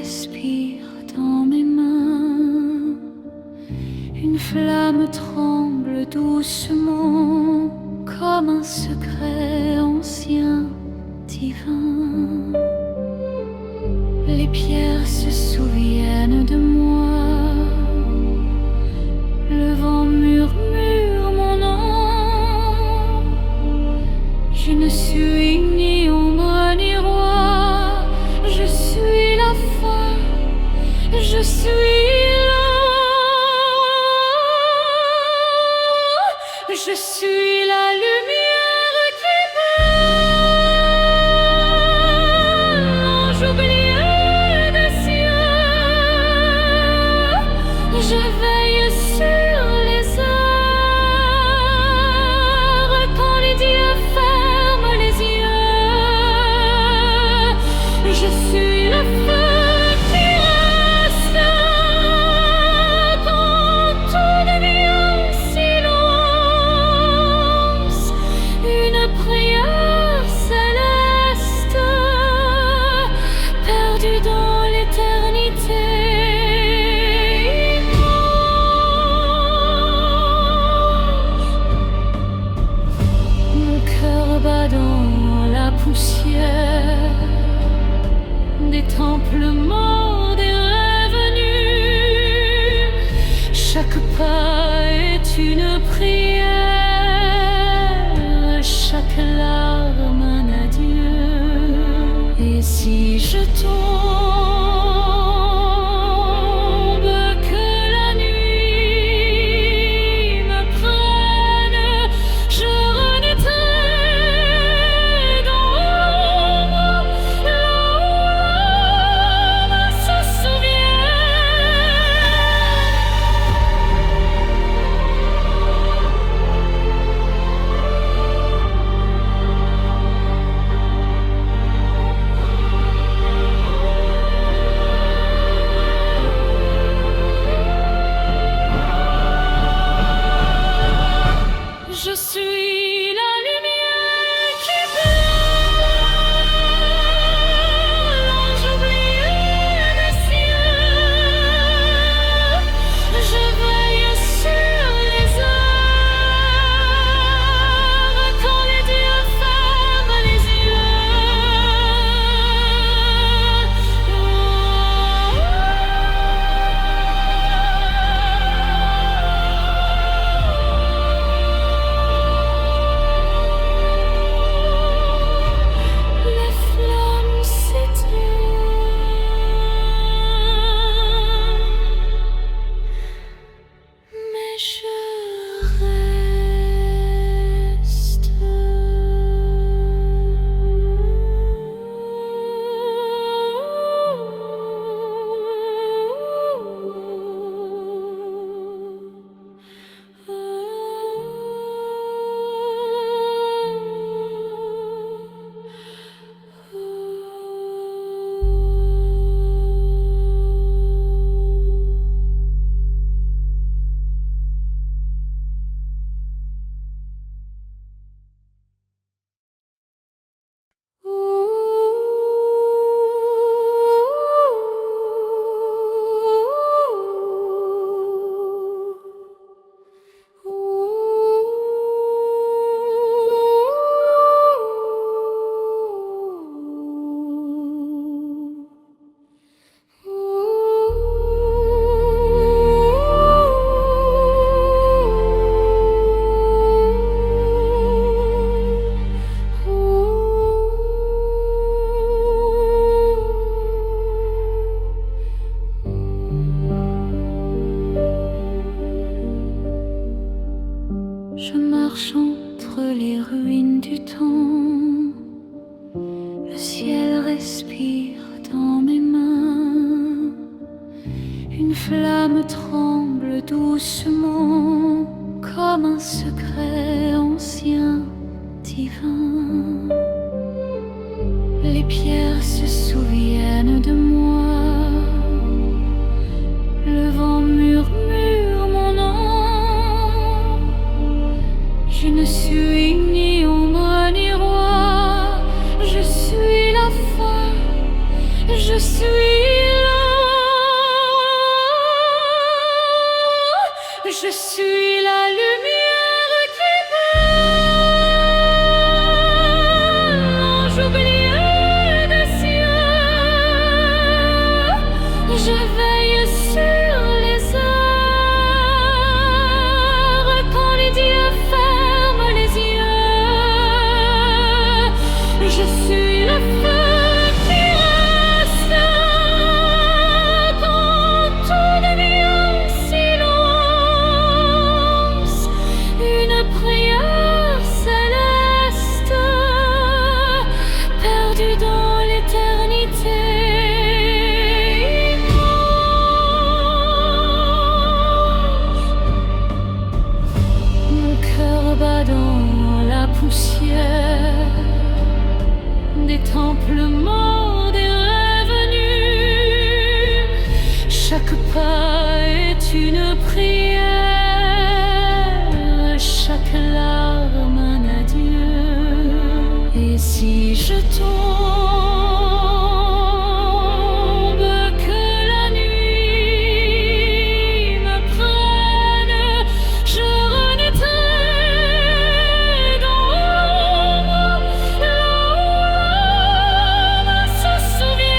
respire dans mes mains. Une flamme tremble doucement, comme un secret ancien, divin. Les pierres se souviennent de moi. Le vent murmure mon nom. Je ne suis ni ombre ni roi. Je suis la fin. Je suis là. Je suis la lumière qui brille. L'ange oublié des cieux. Je veille sur les heures quand les dieux ferment les yeux. Je suis le feu qui reste quand tout devient silence. Une prière céleste perdue dans l'éternité. Mon cœur bat dans la poussière des temples morts, des rêves nus. Chaque pas est une prière, chaque larme un adieu. Et si je tombe, que la nuit me prenne, je renaîtrai dans l'ombre, là où l'homme se souvient. Je suis la lumière qui brille, l'ange oublié des cieux. Je veille sur les heures quand les dieux ferment les Les flammes s'éteignent, mais je reste. Je marche entre les ruines du temps. Le ciel respire dans mes mains. Une flamme tremble doucement, comme un secret ancien, divin. Les pierres se souviennent de moi. Le vent murmure mon nom. Je ne suis ni ombre ni roi. Je suis la fin. Je suis là. Je suis la lumière qui brûle, l'ange oublié des cieux. Je veille sur les heures quand les dieux ferment les yeux. Je suis le feu qui reste quand tout devient silence. Une prière céleste perdue dans l'éternité. Mon cœur bat dans la poussière des temples morts, des rêves nus. Chaque pas est une prière, chaque larme un adieu. Et si je tombe, que la nuit me prenne, je renaîtrai dans l'ombre, là où l'homme se souvient.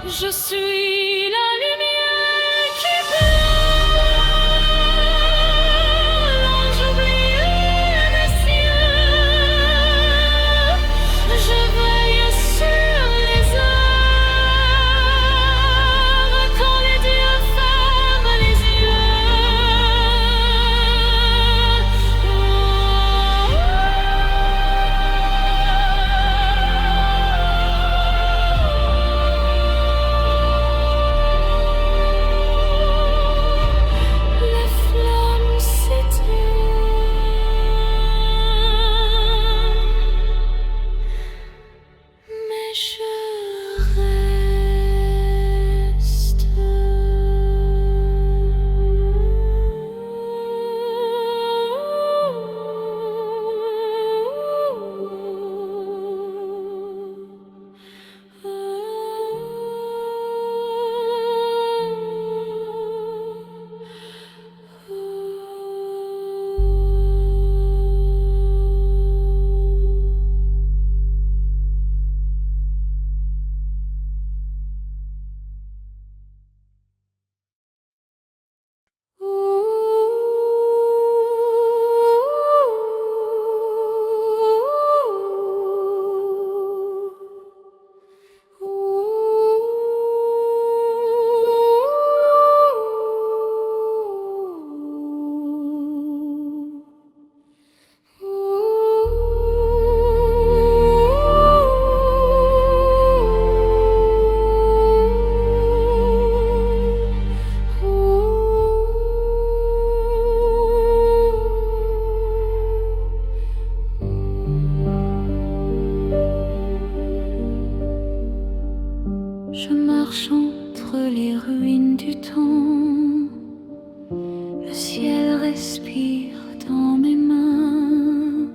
Je suis la lumière qui brûle, l'ange oublié des cieux. Je veille sur les heures quand les dieux ferment les Les flammes s'éteignent, mais je reste. Je marche entre les ruines du temps. Le ciel respire dans mes mains.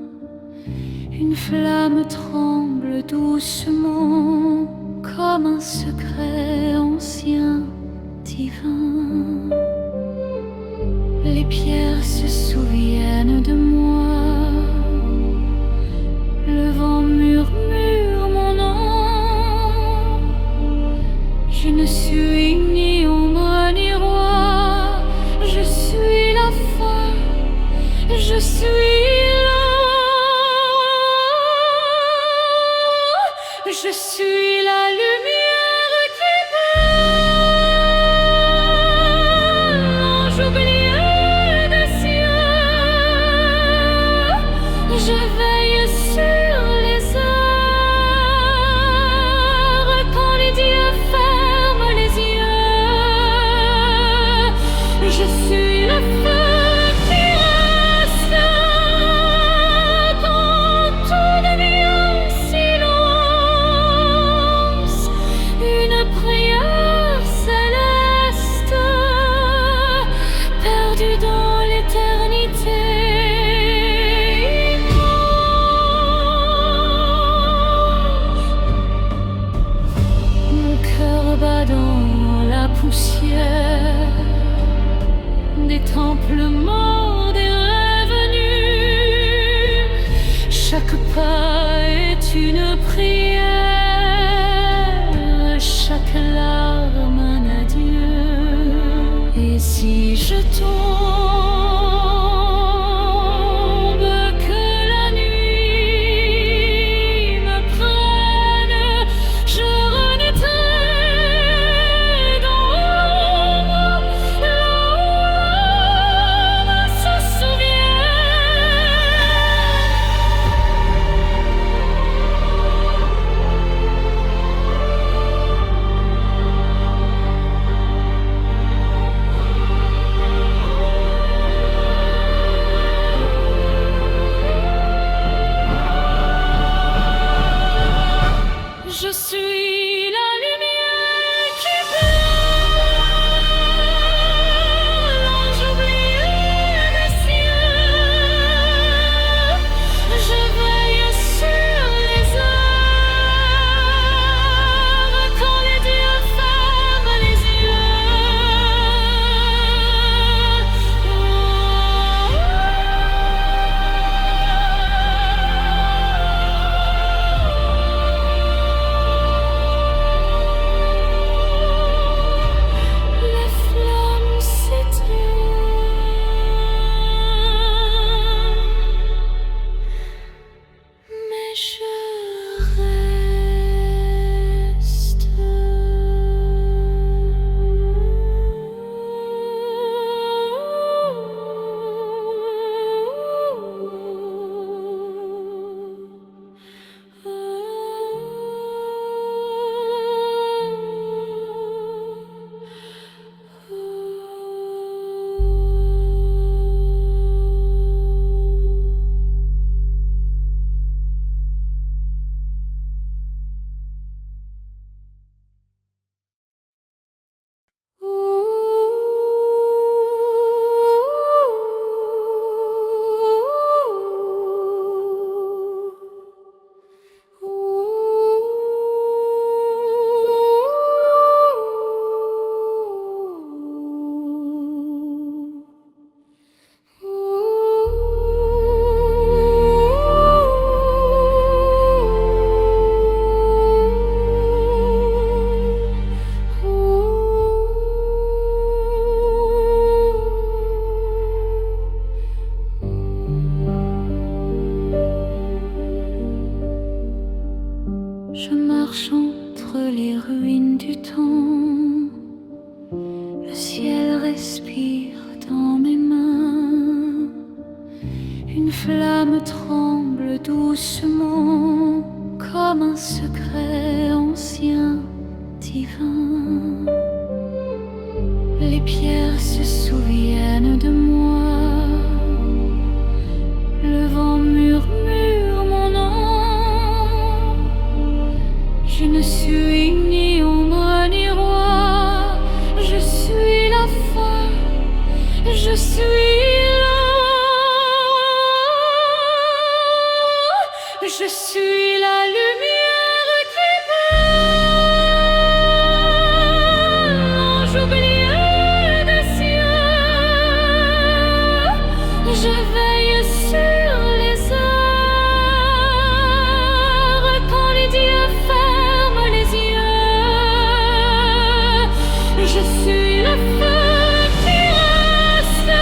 Une flamme tremble doucement comme un secret ancien, divin. Les pierres se souviennent de moi. Le vent murmure mon nom. Je ne suis ni ombre ni roi. Je suis la fin. Je suis là. Je suis la lumière qui brûle, l'ange oublié des cieux. Je veille sur les heures quand les dieux ferment les yeux. Je suis le feu qui reste quand tout devient silence. Une prière est une prière, chaque larme un adieu. Et si je tombe, que la nuit me prenne, je renaîtrai dans l'ombre, là où l'âme se souvient. Je suis la lumière qui brille, l'ange oublié des cieux. Je veille sur les heures quand les dieux ferment les Les flammes s'éteignent, mais je reste. Je marche entre les ruines du temps. Le ciel respire dans mes mains. Une flamme tremble doucement, comme un secret ancien, divin. Les pierres se souviennent de moi. Le vent murmure mon nom. Je ne suis ni ombre ni roi, je suis la fin, je suis là. Je suis la lumière qui brille, l'ange oublié des cieux. Je veille sur les heures quand les dieux ferment les yeux. Je suis le feu qui reste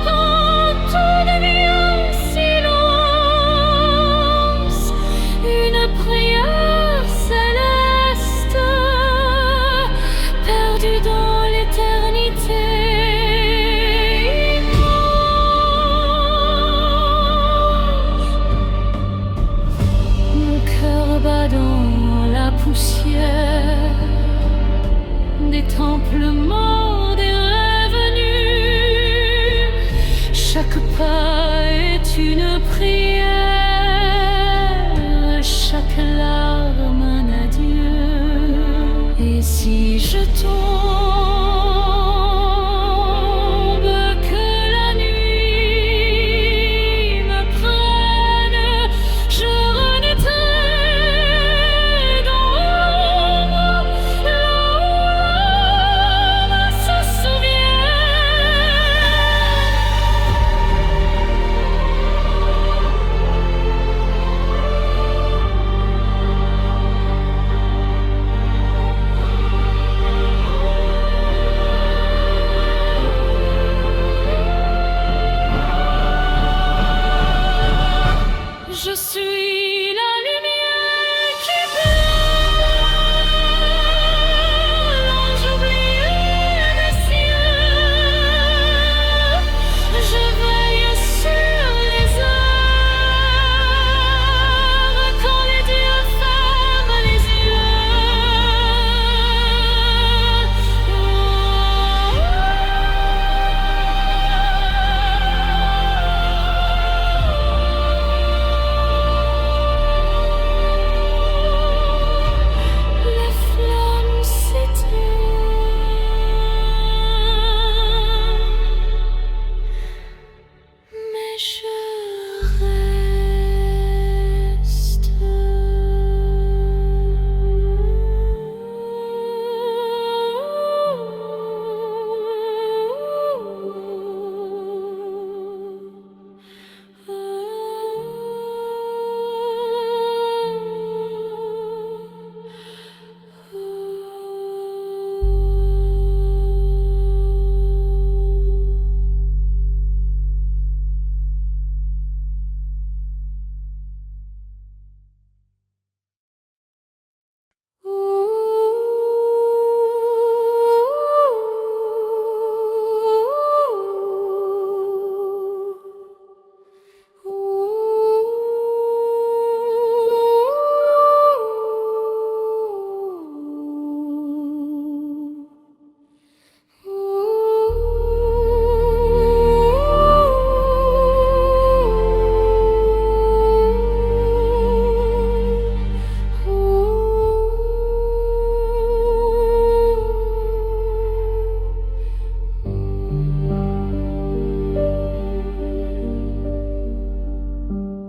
quand tout devient silence. Une prière céleste perdue dans l'éternité. Mon cœur bat dans la poussière des temples morts, des rêves nus. Chaque pas est une prière, chaque larme un adieu. Et si je tombe, que la nuit me prenne, je renaîtrai dans l'ombre, là où l'âme se souvient.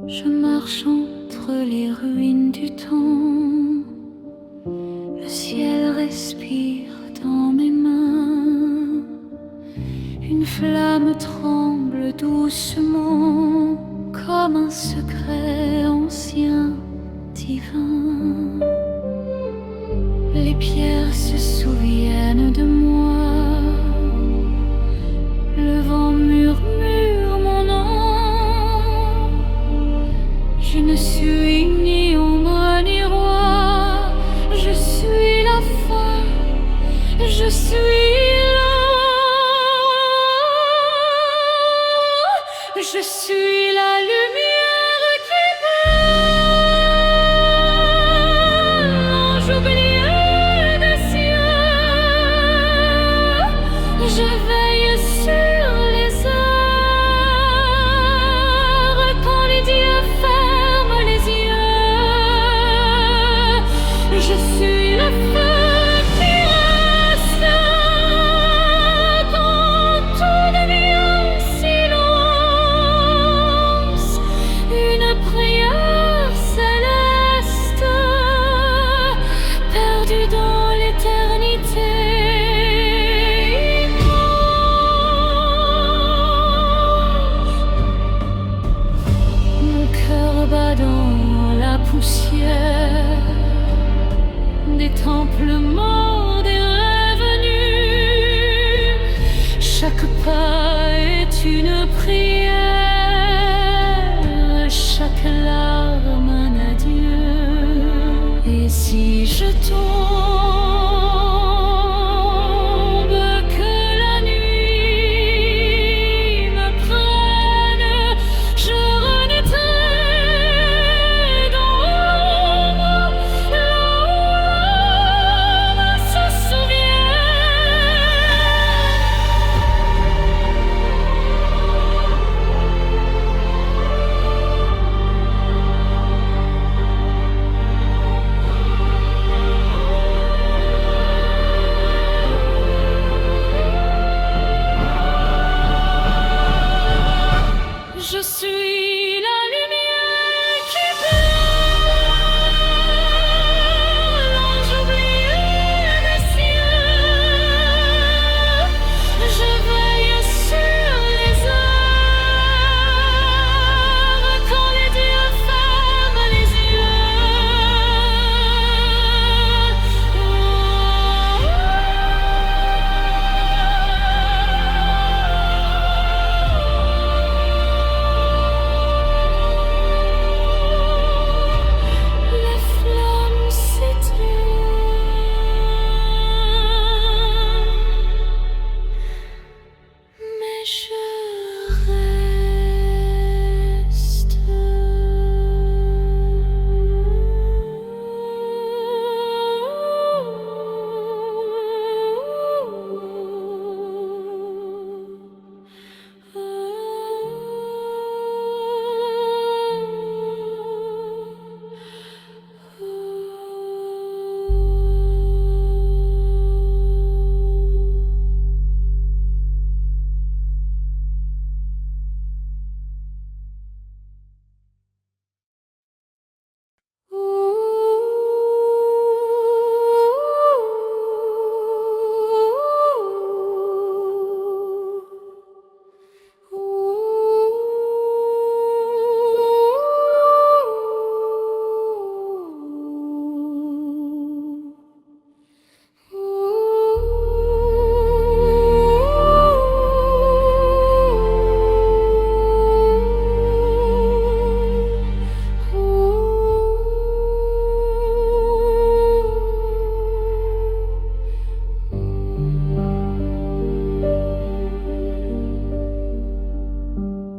Je marche entre les ruines du temps. Le ciel respire dans mes mains. Une flamme tremble doucement, comme un secret ancien, divin. Les pierres se souviennent de moi. Le vent murmure mon nom. Je ne suis ni ombre ni roi. Je suis la fin. Je suis là. Je suis la lumière qui brûle. L'ange oublié des cieux. Je veille sur les heures quand les dieux ferment les yeux. Je suis le feu qui reste quand tout devient silence. Une prière céleste perdue dans l'éternité. Mon cœur bat dans la poussière des temples morts, des rêves nus. Chaque pas est une prière, chaque larme un adieu. Et si je tombe, que la nuit me prenne, je renaîtrai dans l'ombre, là où l'homme se souvient. Je suis la lumière qui brûle, l'ange oublié des cieux. Je veille sur les heures quand les dieux ferment les Les flammes s'éteignent, mais je reste.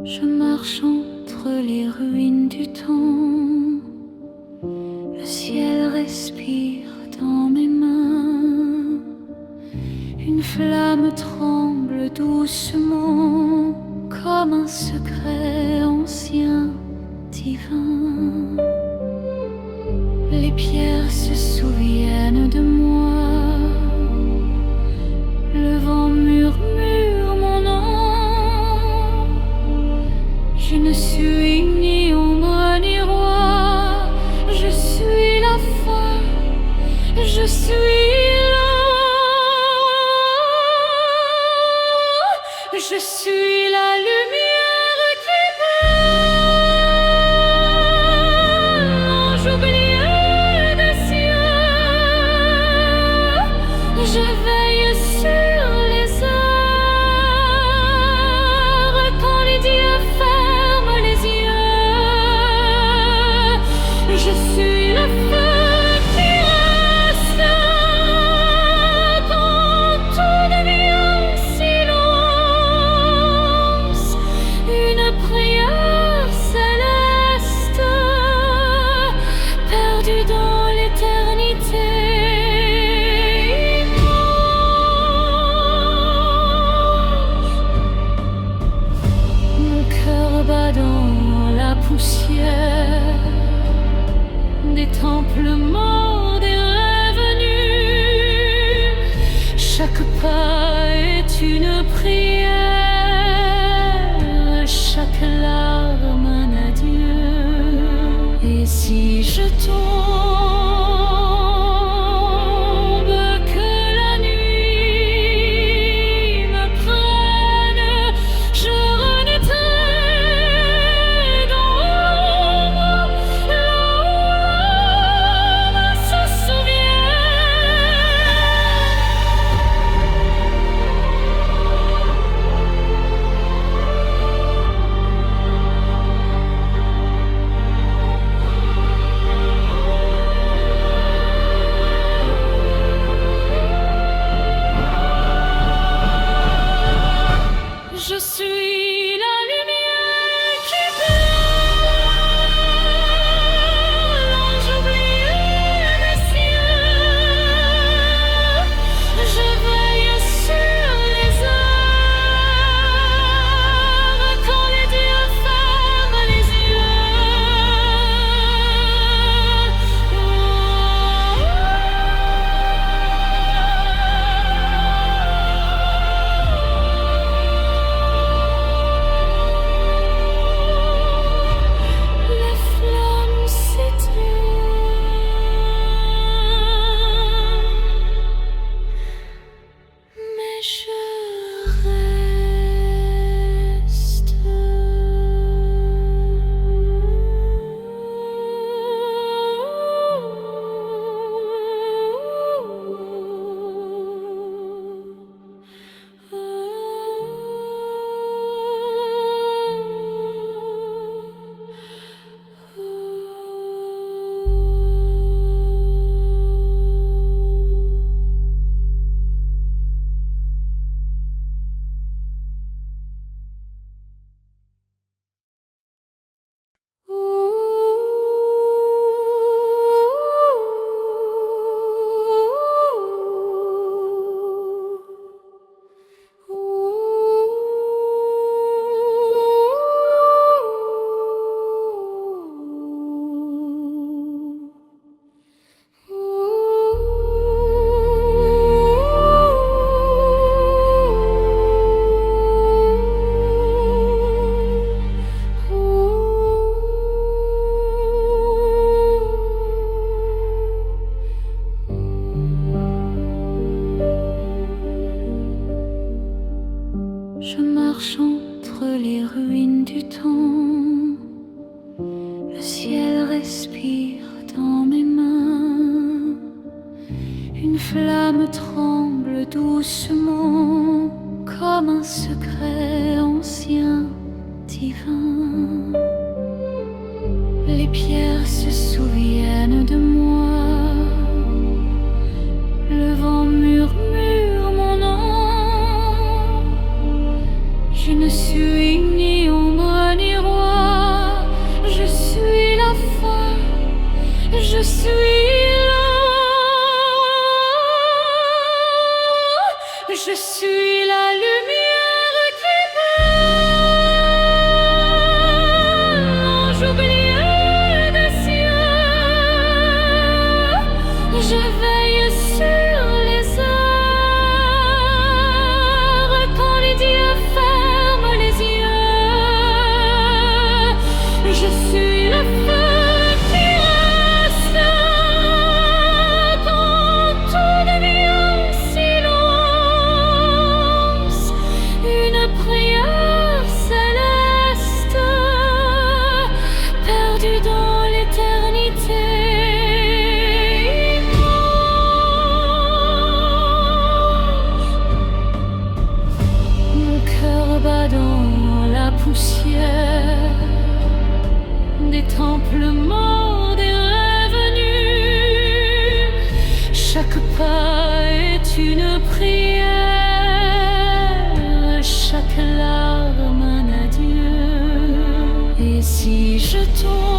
Je marche entre les ruines du temps. Le ciel respire dans mes mains. Une flamme tremble doucement, comme un secret ancien, divin. Les pierres se souviennent de moi. Le vent murmure mon nom. Je ne suis ni ombre temples morts, des rêves nus. Chaque pas est une prière, chaque larme un adieu. Et si je tombe, que la nuit me prenne, je renaîtrai dans l'ombre, là où l'âme se souvient. Je suis la lumière qui brille, l'ange oublié des cieux. Je veille sur les heures quand les dieux ferment les Les flammes s'éteignent, mais je reste. Je marche entre les ruines du temps. Le ciel respire dans mes mains. Une flamme tremble doucement, comme un secret ancien, divin. Les pierres se souviennent de moi. Le vent murmure mon nom. Je ne suis ni ombre ni roi, je suis la fin, je suis là. Je suis la lumière qui brille, l'ange oublié des cieux. Je veille sur les heures quand les dieux ferment les yeux. Je suis le feu qui reste quand tout devient silence. Une prière céleste perdue dans l'éternité. Mon cœur bat dans la poussière des temples morts, des rêves nus. Chaque pas est une prière, chaque larme un adieu. Et si je tombe,